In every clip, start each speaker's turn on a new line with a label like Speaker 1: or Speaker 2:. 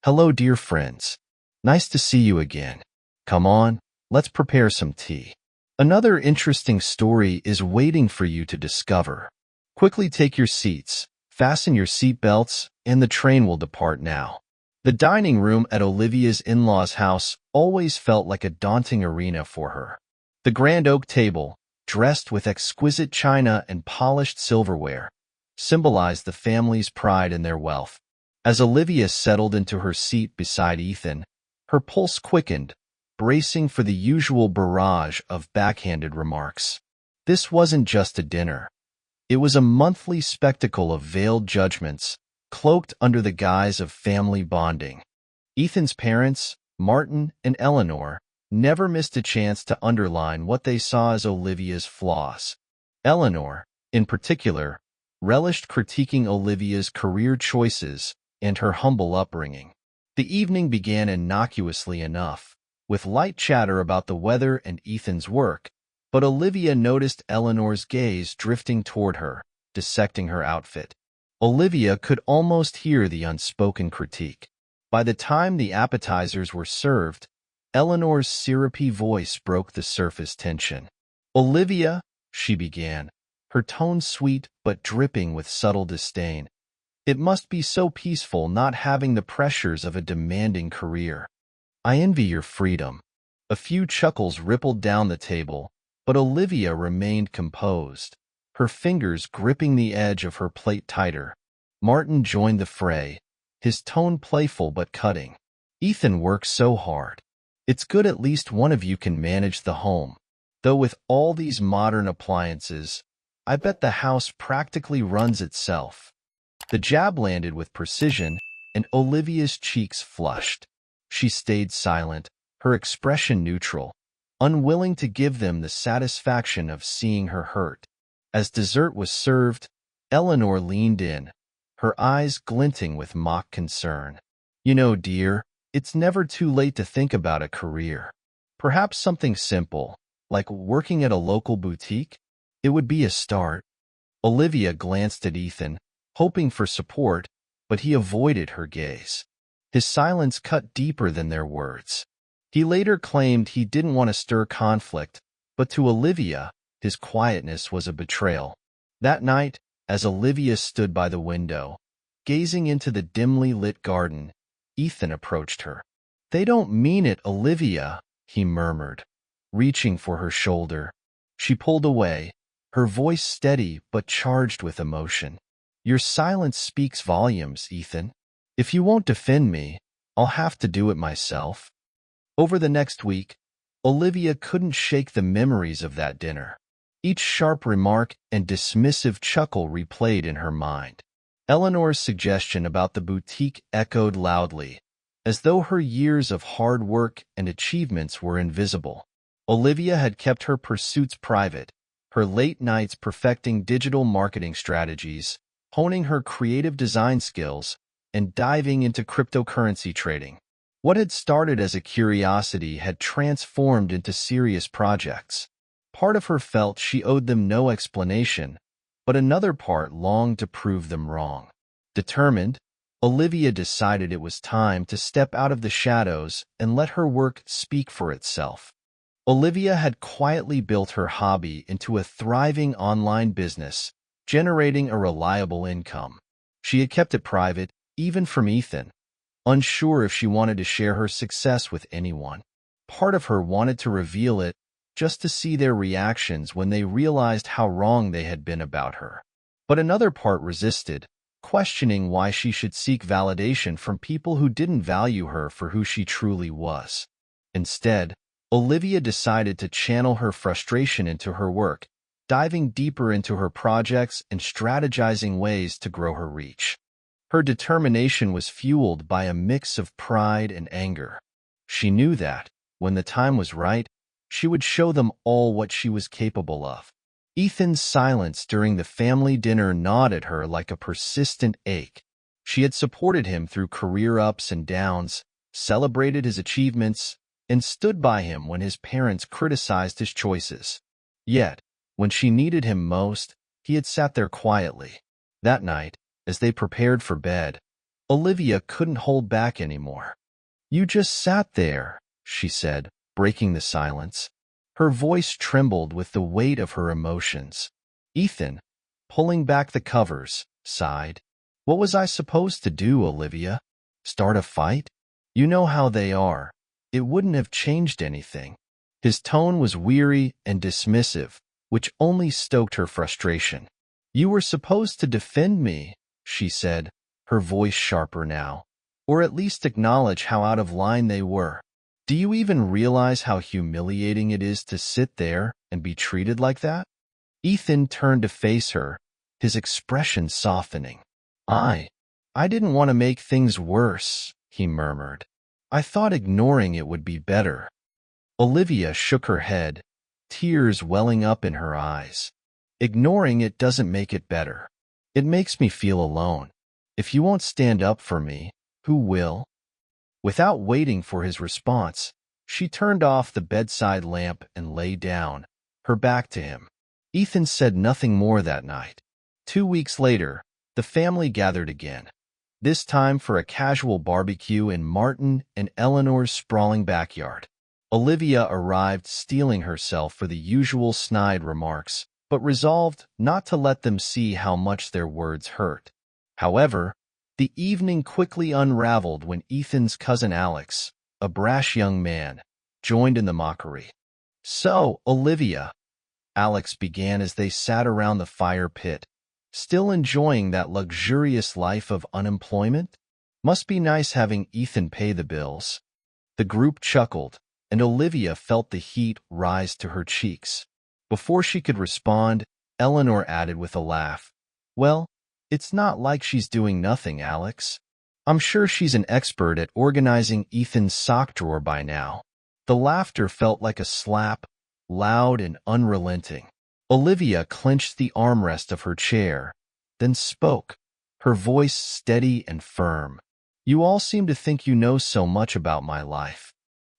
Speaker 1: Hello, dear friends. Nice to see you again. Come on, let's prepare some tea. Another interesting story is waiting for you to discover. Quickly take your seats, fasten your seat belts, and the train will depart now. The dining room at Olivia's in-laws' house always felt like a daunting arena for her. The grand oak table, dressed with exquisite china and polished silverware, symbolized the family's pride and their wealth. As Olivia settled into her seat beside Ethan, her pulse quickened, bracing for the usual barrage of backhanded remarks. This wasn't just a dinner. It was a monthly spectacle of veiled judgments, cloaked under the guise of family bonding. Ethan's parents, Martin and Eleanor, never missed a chance to underline what they saw as Olivia's flaws. Eleanor, in particular, relished critiquing Olivia's career choices and her humble upbringing. The evening began innocuously enough, with light chatter about the weather and Ethan's work, but Olivia noticed Eleanor's gaze drifting toward her, dissecting her outfit. Olivia could almost hear the unspoken critique. By the time the appetizers were served, Eleanor's syrupy voice broke the surface tension. "Olivia," she began, her tone sweet but dripping with subtle disdain. "It must be so peaceful not having the pressures of a demanding career. I envy your freedom." A few chuckles rippled down the table, but Olivia remained composed, her fingers gripping the edge of her plate tighter. Martin joined the fray, his tone playful but cutting. "Ethan works so hard. It's good at least one of you can manage the home. Though with all these modern appliances, I bet the house practically runs itself." The jab landed with precision, and Olivia's cheeks flushed. She stayed silent, her expression neutral, unwilling to give them the satisfaction of seeing her hurt. As dessert was served, Eleanor leaned in, her eyes glinting with mock concern. "You know, dear, it's never too late to think about a career. Perhaps something simple, like working at a local boutique? It would be a start." Olivia glanced at Ethan, hoping for support, but he avoided her gaze. His silence cut deeper than their words. He later claimed he didn't want to stir conflict, but to Olivia, his quietness was a betrayal. That night, as Olivia stood by the window, gazing into the dimly lit garden, Ethan approached her. "They don't mean it, Olivia," he murmured, reaching for her shoulder. She pulled away, her voice steady but charged with emotion. "Your silence speaks volumes, Ethan. If you won't defend me, I'll have to do it myself." Over the next week, Olivia couldn't shake the memories of that dinner. Each sharp remark and dismissive chuckle replayed in her mind. Eleanor's suggestion about the boutique echoed loudly, as though her years of hard work and achievements were invisible. Olivia had kept her pursuits private, her late nights perfecting digital marketing strategies, honing her creative design skills, and diving into cryptocurrency trading. What had started as a curiosity had transformed into serious projects. Part of her felt she owed them no explanation, but another part longed to prove them wrong. Determined, Olivia decided it was time to step out of the shadows and let her work speak for itself. Olivia had quietly built her hobby into a thriving online business, generating a reliable income. She had kept it private, even from Ethan, unsure if she wanted to share her success with anyone. Part of her wanted to reveal it, just to see their reactions when they realized how wrong they had been about her. But another part resisted, questioning why she should seek validation from people who didn't value her for who she truly was. Instead, Olivia decided to channel her frustration into her work, diving deeper into her projects and strategizing ways to grow her reach. Her determination was fueled by a mix of pride and anger. She knew that, when the time was right, she would show them all what she was capable of. Ethan's silence during the family dinner gnawed at her like a persistent ache. She had supported him through career ups and downs, celebrated his achievements, and stood by him when his parents criticized his choices. Yet, when she needed him most, he had sat there quietly. That night, as they prepared for bed, Olivia couldn't hold back anymore. You just sat there, she said, breaking the silence. Her voice trembled with the weight of her emotions. Ethan, pulling back the covers, sighed. What was I supposed to do, Olivia? Start a fight? You know how they are. It wouldn't have changed anything. His tone was weary and dismissive, which only stoked her frustration. You were supposed to defend me, she said, her voice sharper now, or at least acknowledge how out of line they were. Do you even realize how humiliating it is to sit there and be treated like that? Ethan turned to face her, his expression softening. I didn't want to make things worse, he murmured. I thought ignoring it would be better. Olivia shook her head, tears welling up in her eyes. Ignoring it doesn't make it better. It makes me feel alone. If you won't stand up for me, who will? Without waiting for his response, she turned off the bedside lamp and lay down, her back to him. Ethan said nothing more that night. 2 weeks later, the family gathered again, this time for a casual barbecue in Martin and Eleanor's sprawling backyard. Olivia arrived steeling herself for the usual snide remarks, but resolved not to let them see how much their words hurt. However, the evening quickly unraveled when Ethan's cousin Alex, a brash young man, joined in the mockery. So, Olivia, Alex began as they sat around the fire pit, still enjoying that luxurious life of unemployment? Must be nice having Ethan pay the bills. The group chuckled, and Olivia felt the heat rise to her cheeks. Before she could respond, Eleanor added with a laugh, Well, it's not like she's doing nothing, Alex. I'm sure she's an expert at organizing Ethan's sock drawer by now. The laughter felt like a slap, loud and unrelenting. Olivia clenched the armrest of her chair, then spoke, her voice steady and firm. You all seem to think you know so much about my life.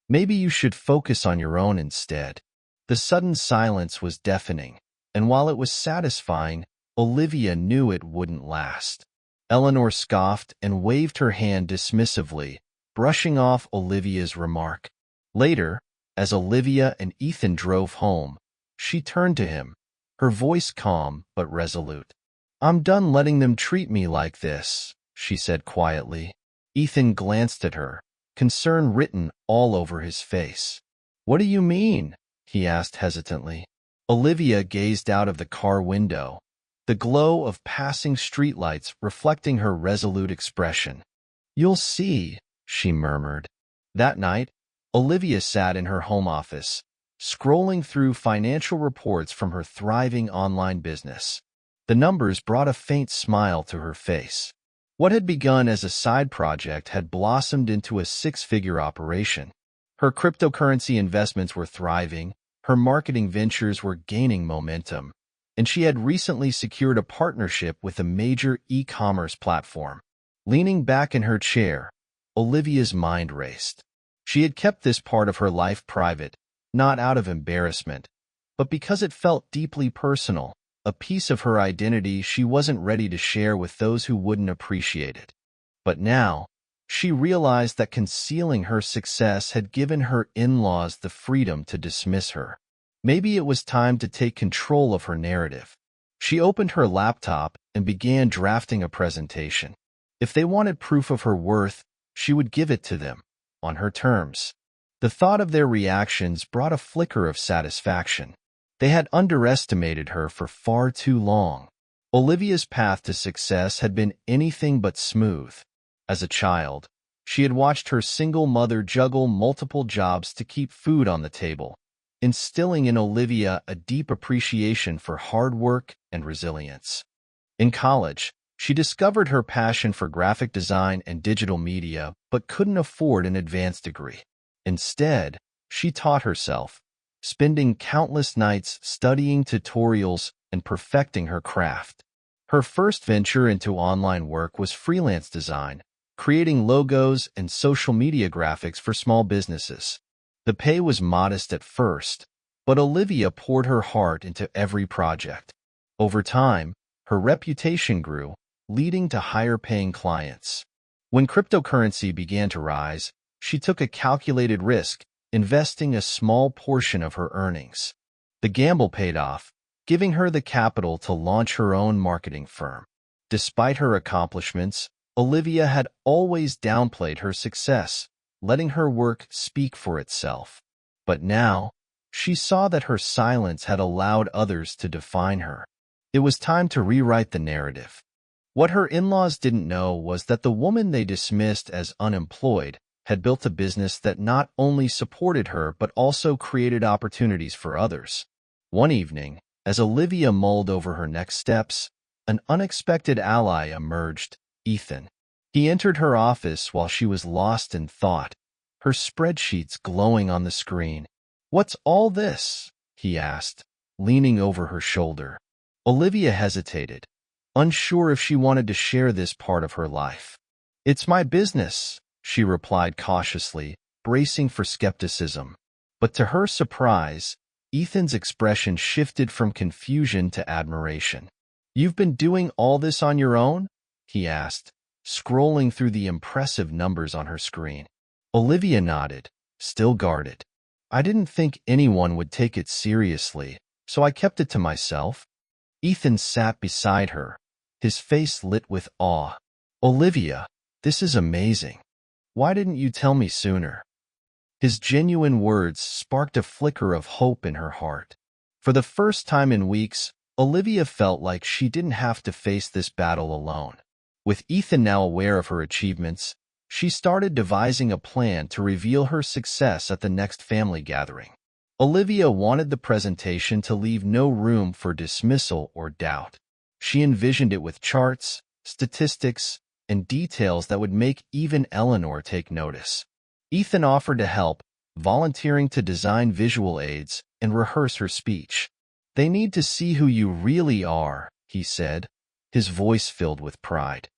Speaker 1: Maybe you should focus on your own instead. The sudden silence was deafening, and while it was satisfying, Olivia knew it wouldn't last. Eleanor scoffed and waved her hand dismissively, brushing off Olivia's remark. Later, as Olivia and Ethan drove home, she turned to him, her voice calm but resolute. I'm done letting them treat me like this, she said quietly. Ethan glanced at her, concern written all over his face. What do you mean? He asked hesitantly. Olivia gazed out of the car window, the glow of passing streetlights reflecting her resolute expression. You'll see, she murmured. That night, Olivia sat in her home office, scrolling through financial reports from her thriving online business. The numbers brought a faint smile to her face. What had begun as a side project had blossomed into a six-figure operation. Her cryptocurrency investments were thriving, her marketing ventures were gaining momentum, and she had recently secured a partnership with a major e-commerce platform. Leaning back in her chair, Olivia's mind raced. She had kept this part of her life private, not out of embarrassment, but because it felt deeply personal, a piece of her identity she wasn't ready to share with those who wouldn't appreciate it. But now, she realized that concealing her success had given her in-laws the freedom to dismiss her. Maybe it was time to take control of her narrative. She opened her laptop and began drafting a presentation. If they wanted proof of her worth, she would give it to them, on her terms. The thought of their reactions brought a flicker of satisfaction. They had underestimated her for far too long. Olivia's path to success had been anything but smooth. As a child, she had watched her single mother juggle multiple jobs to keep food on the table, instilling in Olivia a deep appreciation for hard work and resilience. In college, she discovered her passion for graphic design and digital media, but couldn't afford an advanced degree. Instead, she taught herself, spending countless nights studying tutorials and perfecting her craft. Her first venture into online work was freelance design, creating logos and social media graphics for small businesses. The pay was modest at first, but Olivia poured her heart into every project. Over time, her reputation grew, leading to higher-paying clients. When cryptocurrency began to rise, she took a calculated risk, investing a small portion of her earnings. The gamble paid off, giving her the capital to launch her own marketing firm. Despite her accomplishments, Olivia had always downplayed her success, letting her work speak for itself. But now, she saw that her silence had allowed others to define her. It was time to rewrite the narrative. What her in-laws didn't know was that the woman they dismissed as unemployed had built a business that not only supported her but also created opportunities for others. One evening, as Olivia mulled over her next steps, an unexpected ally emerged, Ethan. He entered her office while she was lost in thought, her spreadsheets glowing on the screen. "What's all this?" he asked, leaning over her shoulder. Olivia hesitated, unsure if she wanted to share this part of her life. "It's my business," she replied cautiously, bracing for skepticism. But to her surprise, Ethan's expression shifted from confusion to admiration. "You've been doing all this on your own?" he asked, scrolling through the impressive numbers on her screen. Olivia nodded, still guarded. "I didn't think anyone would take it seriously, so I kept it to myself." Ethan sat beside her, his face lit with awe. "Olivia, this is amazing. Why didn't you tell me sooner?" His genuine words sparked a flicker of hope in her heart. For the first time in weeks, Olivia felt like she didn't have to face this battle alone. With Ethan now aware of her achievements, she started devising a plan to reveal her success at the next family gathering. Olivia wanted the presentation to leave no room for dismissal or doubt. She envisioned it with charts, statistics, and details that would make even Eleanor take notice. Ethan offered to help, volunteering to design visual aids and rehearse her speech. "They need to see who you really are," he said, his voice filled with pride.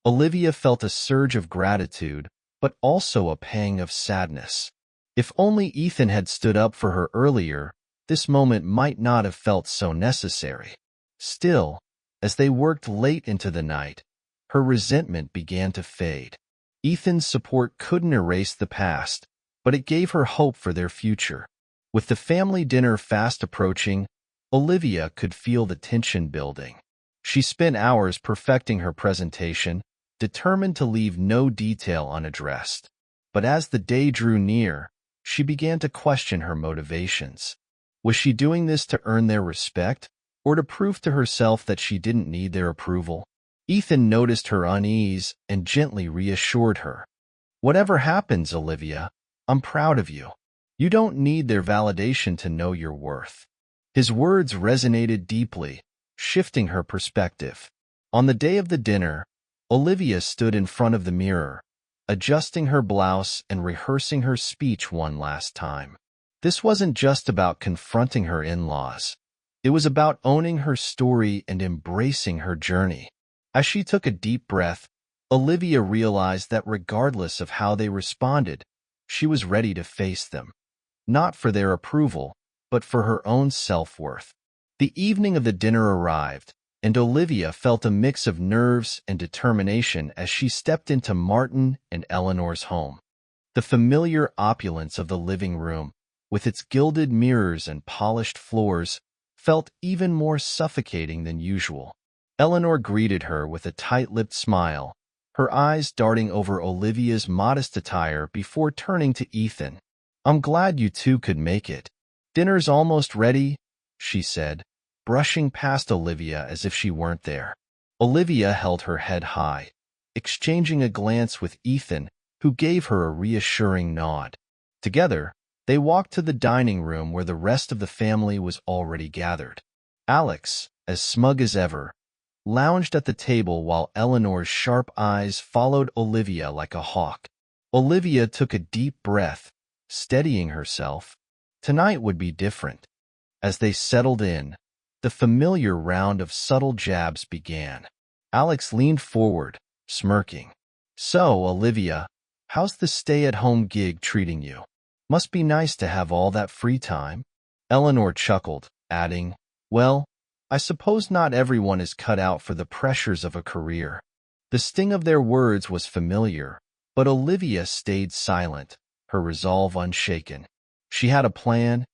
Speaker 1: Olivia felt a surge of gratitude, but also a pang of sadness. If only Ethan had stood up for her earlier, this moment might not have felt so necessary. Still, as they worked late into the night, her resentment began to fade. Ethan's support couldn't erase the past, but it gave her hope for their future. With the family dinner fast approaching, Olivia could feel the tension building. She spent hours perfecting her presentation, determined to leave no detail unaddressed. But as the day drew near, she began to question her motivations. Was she doing this to earn their respect, or to prove to herself that she didn't need their approval? Ethan noticed her unease and gently reassured her. "Whatever happens, Olivia, I'm proud of you. You don't need their validation to know your worth." His words resonated deeply, shifting her perspective. On the day of the dinner, Olivia stood in front of the mirror, adjusting her blouse and rehearsing her speech one last time. This wasn't just about confronting her in-laws. It was about owning her story and embracing her journey. As she took a deep breath, Olivia realized that regardless of how they responded, she was ready to face them. Not for their approval, but for her own self-worth. The evening of the dinner arrived, and Olivia felt a mix of nerves and determination as she stepped into Martin and Eleanor's home. The familiar opulence of the living room, with its gilded mirrors and polished floors, felt even more suffocating than usual. Eleanor greeted her with a tight-lipped smile, her eyes darting over Olivia's modest attire before turning to Ethan. "I'm glad you two could make it. Dinner's almost ready," she said, brushing past Olivia as if she weren't there. Olivia held her head high, exchanging a glance with Ethan, who gave her a reassuring nod. Together, they walked to the dining room where the rest of the family was already gathered. Alex, as smug as ever, lounged at the table while Eleanor's sharp eyes followed Olivia like a hawk. Olivia took a deep breath, steadying herself. Tonight would be different. As they settled in, the familiar round of subtle jabs began. Alex leaned forward, smirking. "So, Olivia, how's the stay-at-home gig treating you? Must be nice to have all that free time." Eleanor chuckled, adding, "Well, I suppose not everyone is cut out for the pressures of a career." The sting of their words was familiar, but Olivia stayed silent, her resolve unshaken. She had a plan,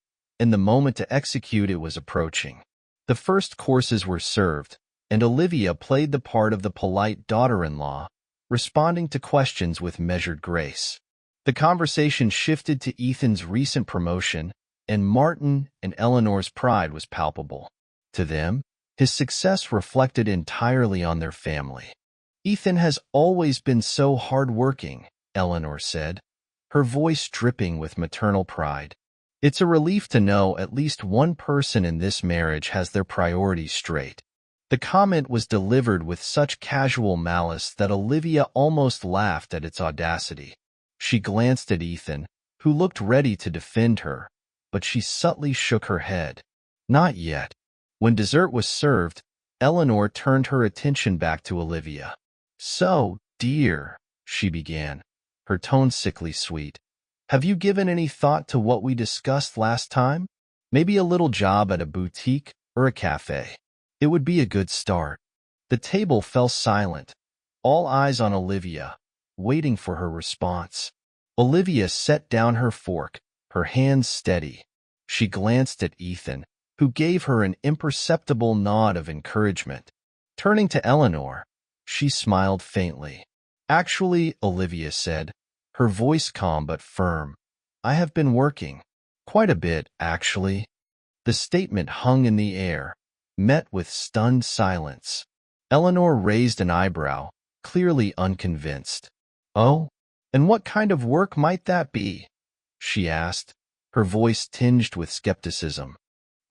Speaker 1: and the moment to execute it was approaching. The first courses were served, and Olivia played the part of the polite daughter-in-law, responding to questions with measured grace. The conversation shifted to Ethan's recent promotion, and Martin and Eleanor's pride was palpable. To them, his success reflected entirely on their family. "Ethan has always been so hard-working," Eleanor said, her voice dripping with maternal pride. "It's a relief to know at least one person in this marriage has their priorities straight." The comment was delivered with such casual malice that Olivia almost laughed at its audacity. She glanced at Ethan, who looked ready to defend her, but she subtly shook her head. Not yet. When dessert was served, Eleanor turned her attention back to Olivia. "So, dear," she began, her tone sickly sweet, "have you given any thought to what we discussed last time? Maybe a little job at a boutique or a cafe. It would be a good start." The table fell silent, all eyes on Olivia, waiting for her response. Olivia set down her fork, her hands steady. She glanced at Ethan, who gave her an imperceptible nod of encouragement. Turning to Eleanor, she smiled faintly. "Actually," Olivia said, her voice calm but firm, "I have been working. Quite a bit, actually." The statement hung in the air, met with stunned silence. Eleanor raised an eyebrow, clearly unconvinced. "Oh? And what kind of work might that be?" she asked, her voice tinged with skepticism.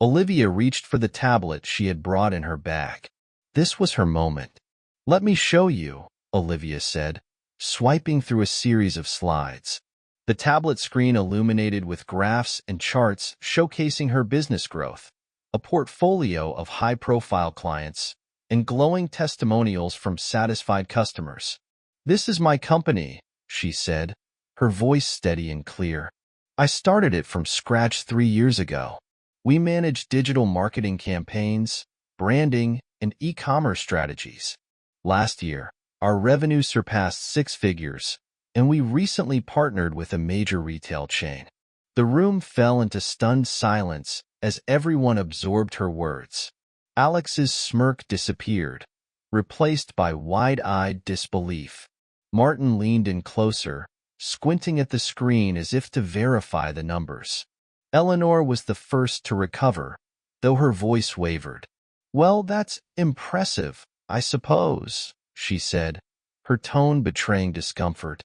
Speaker 1: Olivia reached for the tablet she had brought in her bag. This was her moment. "Let me show you," Olivia said, swiping through a series of slides. The tablet screen illuminated with graphs and charts showcasing her business growth, a portfolio of high-profile clients, and glowing testimonials from satisfied customers. "This is my company," she said, her voice steady and clear. "I started it from scratch 3 years ago. We manage digital marketing campaigns, branding, and e-commerce strategies. Last year, our revenue surpassed 6 figures, and we recently partnered with a major retail chain." The room fell into stunned silence as everyone absorbed her words. Alex's smirk disappeared, replaced by wide-eyed disbelief. Martin leaned in closer, squinting at the screen as if to verify the numbers. Eleanor was the first to recover, though her voice wavered. "Well, that's impressive, I suppose," she said, her tone betraying discomfort.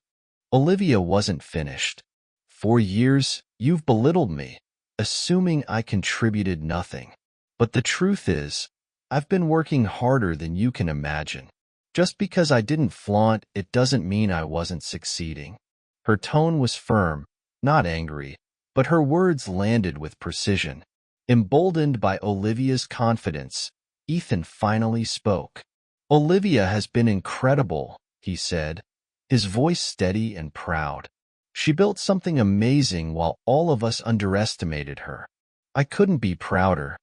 Speaker 1: Olivia wasn't finished. "For years, you've belittled me, assuming I contributed nothing. But the truth is, I've been working harder than you can imagine. Just because I didn't flaunt it doesn't mean I wasn't succeeding." Her tone was firm, not angry, but her words landed with precision. Emboldened by Olivia's confidence, Ethan finally spoke. "Olivia has been incredible," he said, his voice steady and proud. "She built something amazing while all of us underestimated her. I couldn't be prouder."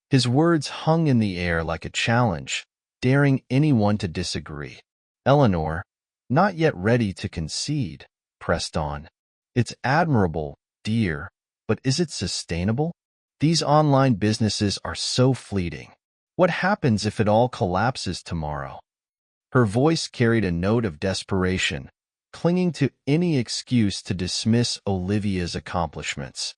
Speaker 1: His words hung in the air like a challenge, daring anyone to disagree. Eleanor, not yet ready to concede, pressed on. "It's admirable, dear, but is it sustainable? These online businesses are so fleeting. What happens if it all collapses tomorrow?" Her voice carried a note of desperation, clinging to any excuse to dismiss Olivia's accomplishments.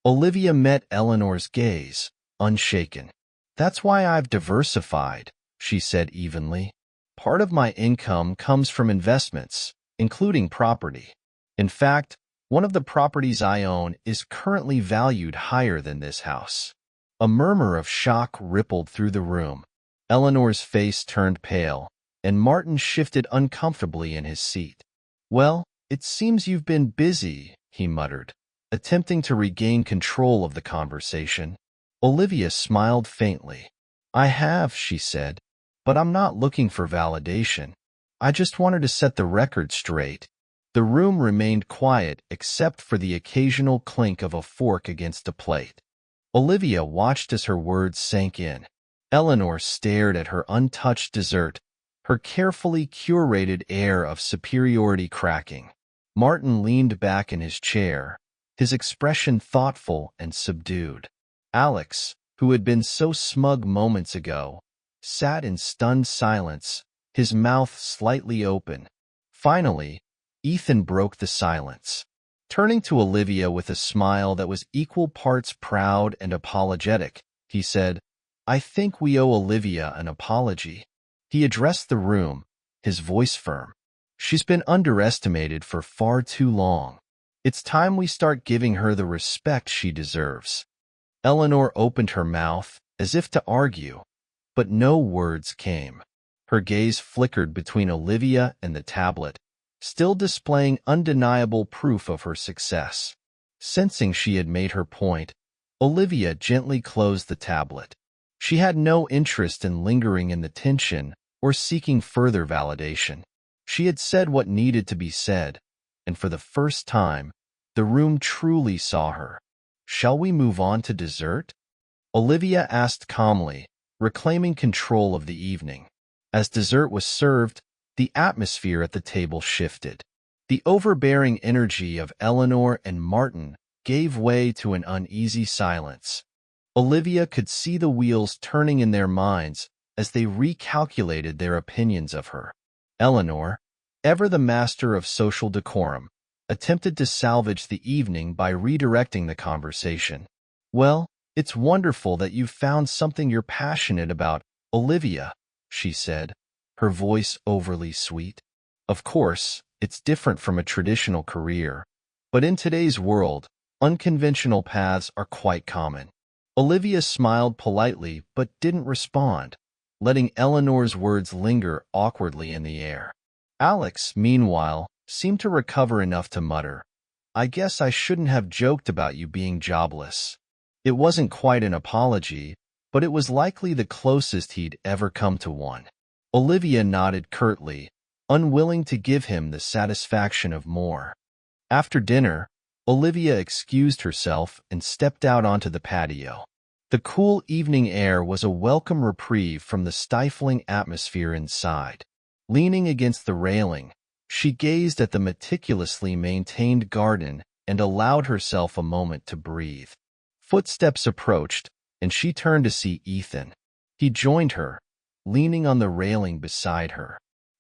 Speaker 1: Olivia met Eleanor's gaze, unshaken. "That's why I've diversified," she said evenly. "Part of my income comes from investments, including property. In fact, one of the properties I own is currently valued higher than this house." A murmur of shock rippled through the room. Eleanor's face turned pale, and Martin shifted uncomfortably in his seat. "Well, it seems you've been busy," he muttered, attempting to regain control of the conversation. Olivia smiled faintly. "I have," she said, "but I'm not looking for validation. I just wanted to set the record straight." The room remained quiet except for the occasional clink of a fork against a plate. Olivia watched as her words sank in. Eleanor stared at her untouched dessert, her carefully curated air of superiority cracking. Martin leaned back in his chair, his expression thoughtful and subdued. Alex, who had been so smug moments ago, sat in stunned silence, his mouth slightly open. Finally, Ethan broke the silence. Turning to Olivia with a smile that was equal parts proud and apologetic, he said, "I think we owe Olivia an apology." He addressed the room, his voice firm. "She's been underestimated for far too long. It's time we start giving her the respect she deserves." Eleanor opened her mouth, as if to argue, but no words came. Her gaze flickered between Olivia and the tablet, still displaying undeniable proof of her success. Sensing she had made her point, Olivia gently closed the tablet. She had no interest in lingering in the tension or seeking further validation. She had said what needed to be said, and for the first time, the room truly saw her. "Shall we move on to dessert?" Olivia asked calmly, reclaiming control of the evening. As dessert was served, the atmosphere at the table shifted. The overbearing energy of Eleanor and Martin gave way to an uneasy silence. Olivia could see the wheels turning in their minds as they recalculated their opinions of her. Eleanor, ever the master of social decorum, attempted to salvage the evening by redirecting the conversation. "Well, it's wonderful that you've found something you're passionate about, Olivia," she said, her voice overly sweet. "Of course, it's different from a traditional career, but in today's world, unconventional paths are quite common." Olivia smiled politely but didn't respond, letting Eleanor's words linger awkwardly in the air. Alex, meanwhile, seemed to recover enough to mutter, "I guess I shouldn't have joked about you being jobless." It wasn't quite an apology, but it was likely the closest he'd ever come to one. Olivia nodded curtly, unwilling to give him the satisfaction of more. After dinner, Olivia excused herself and stepped out onto the patio. The cool evening air was a welcome reprieve from the stifling atmosphere inside. Leaning against the railing, she gazed at the meticulously maintained garden and allowed herself a moment to breathe. Footsteps approached, and she turned to see Ethan. He joined her, leaning on the railing beside her.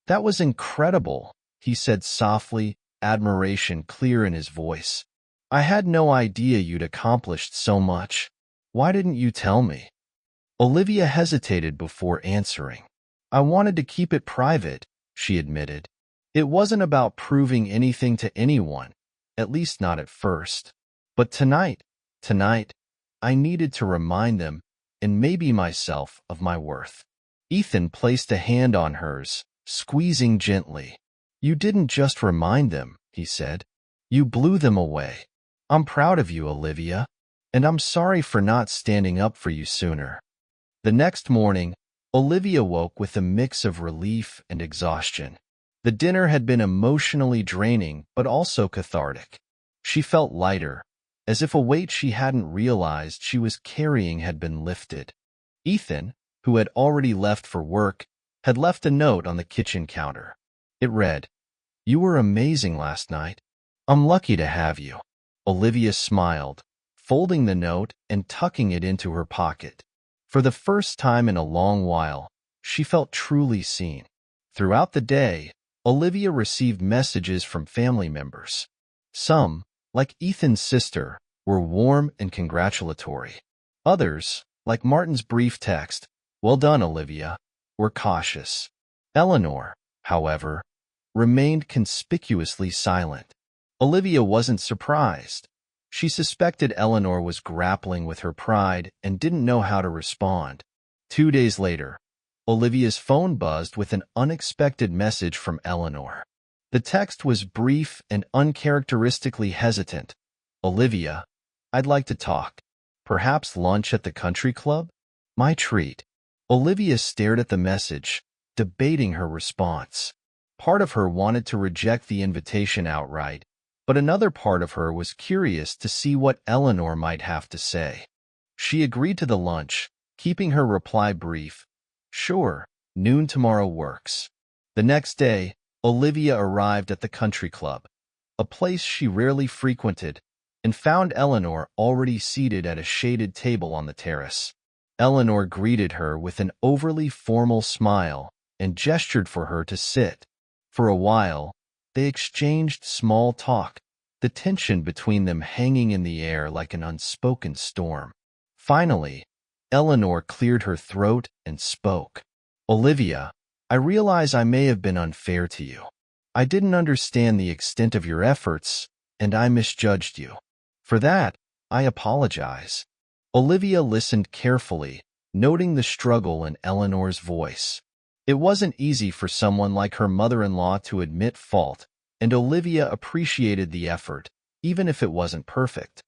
Speaker 1: "That was incredible," he said softly, admiration clear in his voice. "I had no idea you'd accomplished so much. Why didn't you tell me?" Olivia hesitated before answering. "I wanted to keep it private," she admitted. "It wasn't about proving anything to anyone, at least not at first. But tonight, I needed to remind them, and maybe myself, of my worth." Ethan placed a hand on hers, squeezing gently. "You didn't just remind them," he said. "You blew them away. I'm proud of you, Olivia, and I'm sorry for not standing up for you sooner." The next morning, Olivia woke with a mix of relief and exhaustion. The dinner had been emotionally draining, but also cathartic. She felt lighter, as if a weight she hadn't realized she was carrying had been lifted. Ethan, who had already left for work, had left a note on the kitchen counter. It read, "You were amazing last night. I'm lucky to have you." Olivia smiled, folding the note and tucking it into her pocket. For the first time in a long while, she felt truly seen. Throughout the day, Olivia received messages from family members. Some, like Ethan's sister, were warm and congratulatory. Others, like Martin's brief text, "Well done, Olivia," were cautious. Eleanor, however, remained conspicuously silent. Olivia wasn't surprised. She suspected Eleanor was grappling with her pride and didn't know how to respond. 2 days later, Olivia's phone buzzed with an unexpected message from Eleanor. The text was brief and uncharacteristically hesitant. "Olivia, I'd like to talk. Perhaps lunch at the country club? My treat." Olivia stared at the message, debating her response. Part of her wanted to reject the invitation outright, but another part of her was curious to see what Eleanor might have to say. She agreed to the lunch, keeping her reply brief. "Sure, noon tomorrow works." The next day, Olivia arrived at the country club, a place she rarely frequented, and found Eleanor already seated at a shaded table on the terrace. Eleanor greeted her with an overly formal smile and gestured for her to sit. For a while, they exchanged small talk, the tension between them hanging in the air like an unspoken storm. Finally, Eleanor cleared her throat and spoke. "Olivia, I realize I may have been unfair to you. I didn't understand the extent of your efforts, and I misjudged you. For that, I apologize." Olivia listened carefully, noting the struggle in Eleanor's voice. It wasn't easy for someone like her mother-in-law to admit fault, and Olivia appreciated the effort, even if it wasn't perfect.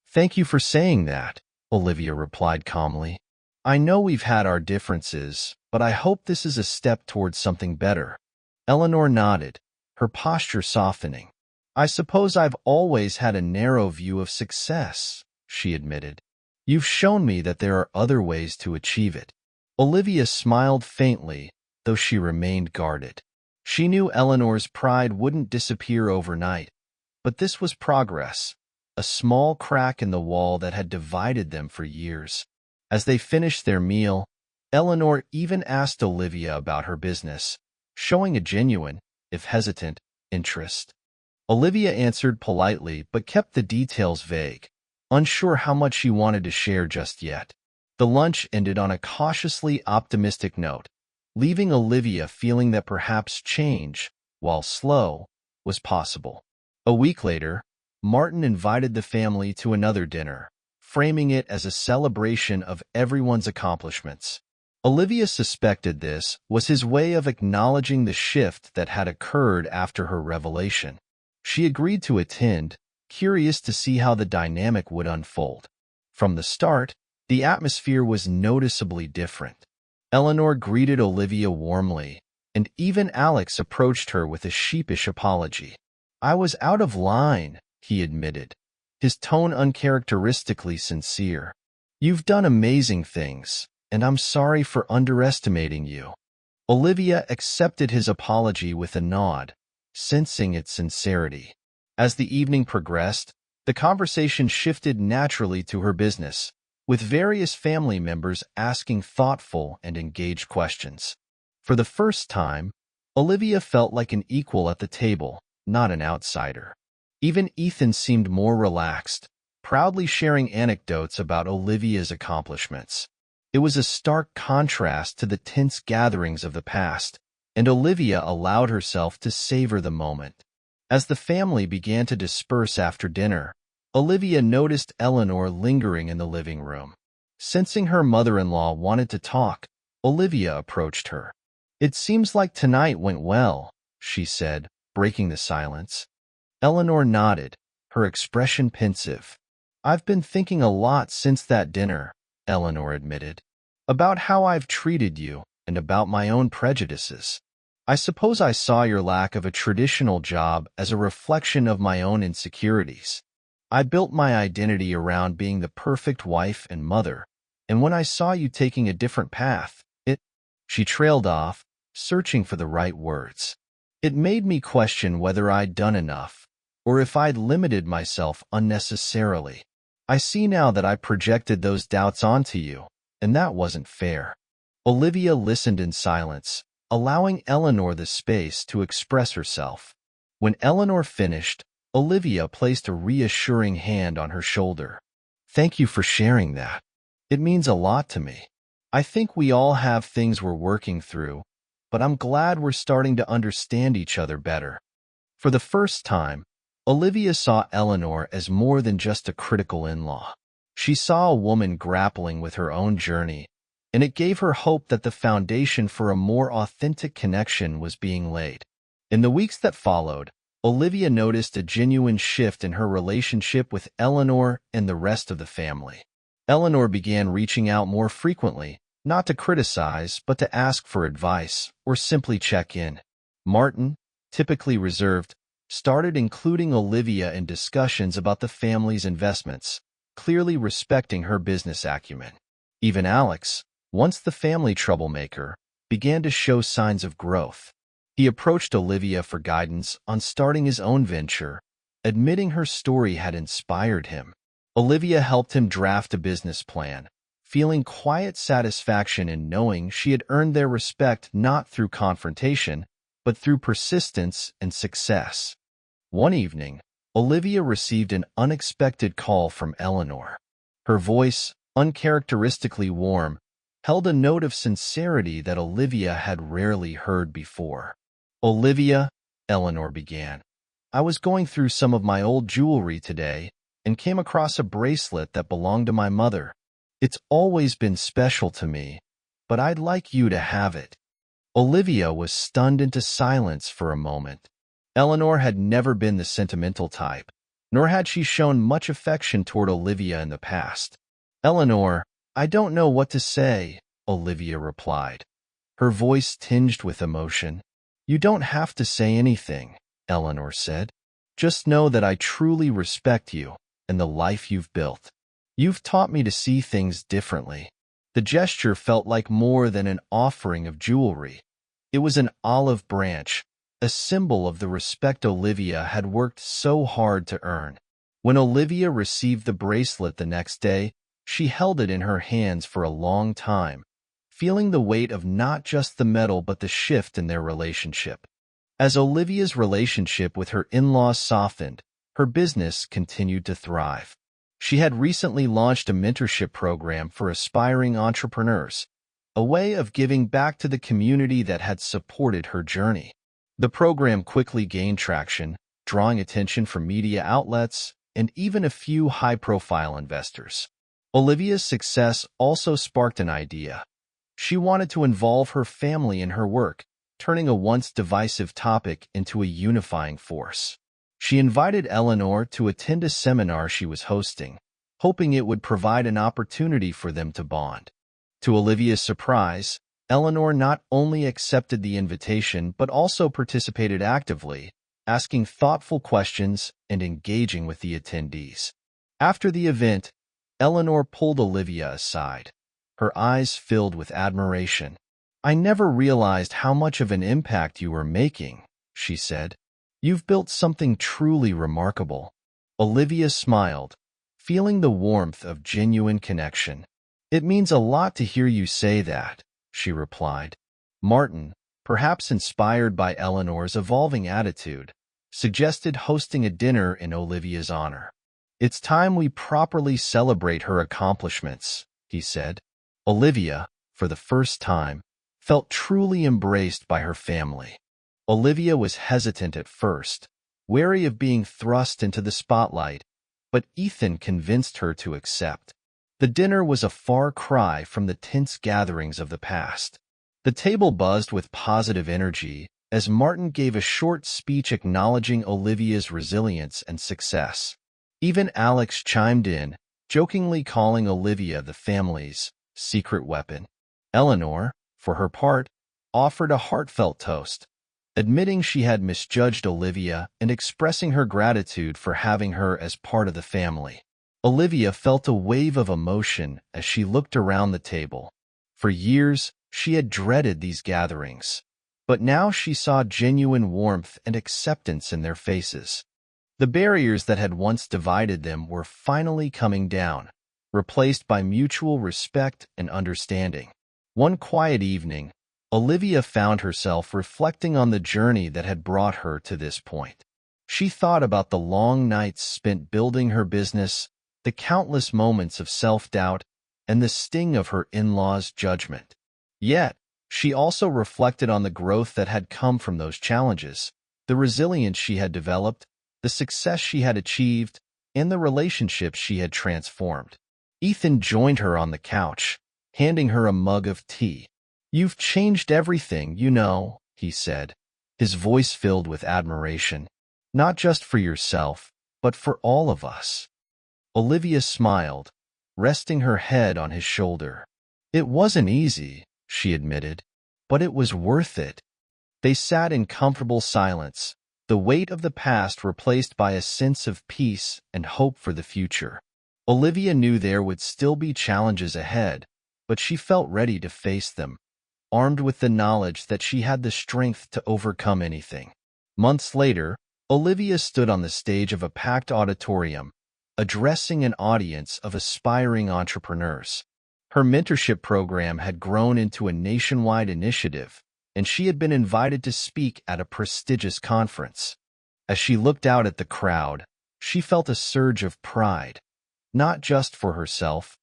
Speaker 1: "Thank you for saying that," Olivia replied calmly. "I know we've had our differences, but I hope this is a step towards something better." Eleanor nodded, her posture softening. "I suppose I've always had a narrow view of success," she admitted. "You've shown me that there are other ways to achieve it." Olivia smiled faintly, though she remained guarded. She knew Eleanor's pride wouldn't disappear overnight, but this was progress, a small crack in the wall that had divided them for years. As they finished their meal, Eleanor even asked Olivia about her business, showing a genuine, if hesitant, interest. Olivia answered politely but kept the details vague, unsure how much she wanted to share just yet. The lunch ended on a cautiously optimistic note, leaving Olivia feeling that perhaps change, while slow, was possible. A week later, Martin invited the family to another dinner, framing it as a celebration of everyone's accomplishments. Olivia suspected this was his way of acknowledging the shift that had occurred after her revelation. She agreed to attend, curious to see how the dynamic would unfold. From the start, the atmosphere was noticeably different. Eleanor greeted Olivia warmly, and even Alex approached her with a sheepish apology. "I was out of line," he admitted, his tone uncharacteristically sincere. "You've done amazing things, and I'm sorry for underestimating you." Olivia accepted his apology with a nod, sensing its sincerity. As the evening progressed, the conversation shifted naturally to her business, with various family members asking thoughtful and engaged questions. For the first time, Olivia felt like an equal at the table, not an outsider. Even Ethan seemed more relaxed, proudly sharing anecdotes about Olivia's accomplishments. It was a stark contrast to the tense gatherings of the past, and Olivia allowed herself to savor the moment. As the family began to disperse after dinner, Olivia noticed Eleanor lingering in the living room. Sensing her mother-in-law wanted to talk, Olivia approached her. "It seems like tonight went well," she said, breaking the silence. Eleanor nodded, her expression pensive. "I've been thinking a lot since that dinner," Eleanor admitted, "about how I've treated you and about my own prejudices. I suppose I saw your lack of a traditional job as a reflection of my own insecurities. I built my identity around being the perfect wife and mother, and when I saw you taking a different path, She trailed off, searching for the right words. "It made me question whether I'd done enough, or if I'd limited myself unnecessarily. I see now that I projected those doubts onto you, and that wasn't fair." Olivia listened in silence, allowing Eleanor the space to express herself. When Eleanor finished, Olivia placed a reassuring hand on her shoulder. "Thank you for sharing that. It means a lot to me. I think we all have things we're working through, but I'm glad we're starting to understand each other better." For the first time, Olivia saw Eleanor as more than just a critical in-law. She saw a woman grappling with her own journey, and it gave her hope that the foundation for a more authentic connection was being laid. In the weeks that followed, Olivia noticed a genuine shift in her relationship with Eleanor and the rest of the family. Eleanor began reaching out more frequently, not to criticize, but to ask for advice or simply check in. Martin, typically reserved, started including Olivia in discussions about the family's investments, clearly respecting her business acumen. Even Alex, once the family troublemaker, began to show signs of growth. He approached Olivia for guidance on starting his own venture, admitting her story had inspired him. Olivia helped him draft a business plan, feeling quiet satisfaction in knowing she had earned their respect not through confrontation, but through persistence and success. One evening, Olivia received an unexpected call from Eleanor. Her voice, uncharacteristically warm, held a note of sincerity that Olivia had rarely heard before. "Olivia," Eleanor began, "I was going through some of my old jewelry today and came across a bracelet that belonged to my mother. It's always been special to me, but I'd like you to have it." Olivia was stunned into silence for a moment. Eleanor had never been the sentimental type, nor had she shown much affection toward Olivia in the past. "Eleanor, I don't know what to say," Olivia replied, her voice tinged with emotion. "You don't have to say anything," Eleanor said. "Just know that I truly respect you and the life you've built. You've taught me to see things differently." The gesture felt like more than an offering of jewelry. It was an olive branch, a symbol of the respect Olivia had worked so hard to earn. When Olivia received the bracelet the next day, she held it in her hands for a long time, feeling the weight of not just the metal but the shift in their relationship. As Olivia's relationship with her in-laws softened, her business continued to thrive. She had recently launched a mentorship program for aspiring entrepreneurs, a way of giving back to the community that had supported her journey. The program quickly gained traction, drawing attention from media outlets and even a few high-profile investors. Olivia's success also sparked an idea. She wanted to involve her family in her work, turning a once divisive topic into a unifying force. She invited Eleanor to attend a seminar she was hosting, hoping it would provide an opportunity for them to bond. To Olivia's surprise, Eleanor not only accepted the invitation but also participated actively, asking thoughtful questions and engaging with the attendees. After the event, Eleanor pulled Olivia aside, her eyes filled with admiration. "I never realized how much of an impact you were making," she said. "You've built something truly remarkable." Olivia smiled, feeling the warmth of genuine connection. "It means a lot to hear you say that," she replied. Martin, perhaps inspired by Eleanor's evolving attitude, suggested hosting a dinner in Olivia's honor. "It's time we properly celebrate her accomplishments," he said. Olivia, for the first time, felt truly embraced by her family. Olivia was hesitant at first, wary of being thrust into the spotlight, but Ethan convinced her to accept. The dinner was a far cry from the tense gatherings of the past. The table buzzed with positive energy as Martin gave a short speech acknowledging Olivia's resilience and success. Even Alex chimed in, jokingly calling Olivia the family's secret weapon. Eleanor, for her part, offered a heartfelt toast, admitting she had misjudged Olivia and expressing her gratitude for having her as part of the family. Olivia felt a wave of emotion as she looked around the table. For years, she had dreaded these gatherings, but now she saw genuine warmth and acceptance in their faces. The barriers that had once divided them were finally coming down, replaced by mutual respect and understanding. One quiet evening, Olivia found herself reflecting on the journey that had brought her to this point. She thought about the long nights spent building her business, the countless moments of self-doubt, and the sting of her in-laws' judgment. Yet, she also reflected on the growth that had come from those challenges, the resilience she had developed, the success she had achieved, and the relationships she had transformed. Ethan joined her on the couch, handing her a mug of tea. "You've changed everything, you know," he said, his voice filled with admiration. "Not just for yourself, but for all of us." Olivia smiled, resting her head on his shoulder. "It wasn't easy," she admitted, "but it was worth it." They sat in comfortable silence, the weight of the past replaced by a sense of peace and hope for the future. Olivia knew there would still be challenges ahead, but she felt ready to face them. armed with the knowledge that she had the strength to overcome anything. Months later, Olivia stood on the stage of a packed auditorium, addressing an audience of aspiring entrepreneurs. Her mentorship program had grown into a nationwide initiative, and she had been invited to speak at a prestigious conference. As she looked out at the crowd, she felt a surge of pride, not just for herself,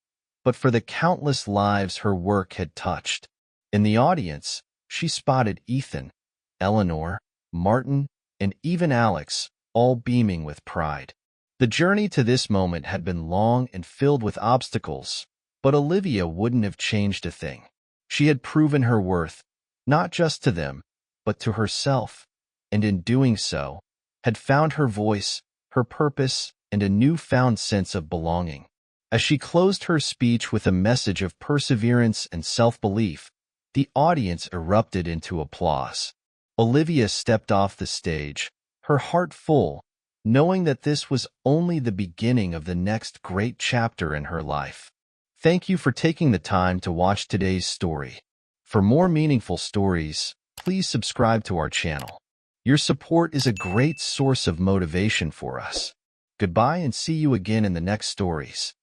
Speaker 1: but for the countless lives her work had touched. In the audience, she spotted Ethan, Eleanor, Martin, and even Alex, all beaming with pride. The journey to this moment had been long and filled with obstacles, but Olivia wouldn't have changed a thing. She had proven her worth, not just to them, but to herself, and in doing so, had found her voice, her purpose, and a newfound sense of belonging. As she closed her speech with a message of perseverance and self-belief, the audience erupted into applause. Olivia stepped off the stage, her heart full, knowing that this was only the beginning of the next great chapter in her life. Thank you for taking the time to watch today's story. For more meaningful stories, please subscribe to our channel. Your support is a great source of motivation for us. Goodbye and see you again in the next stories.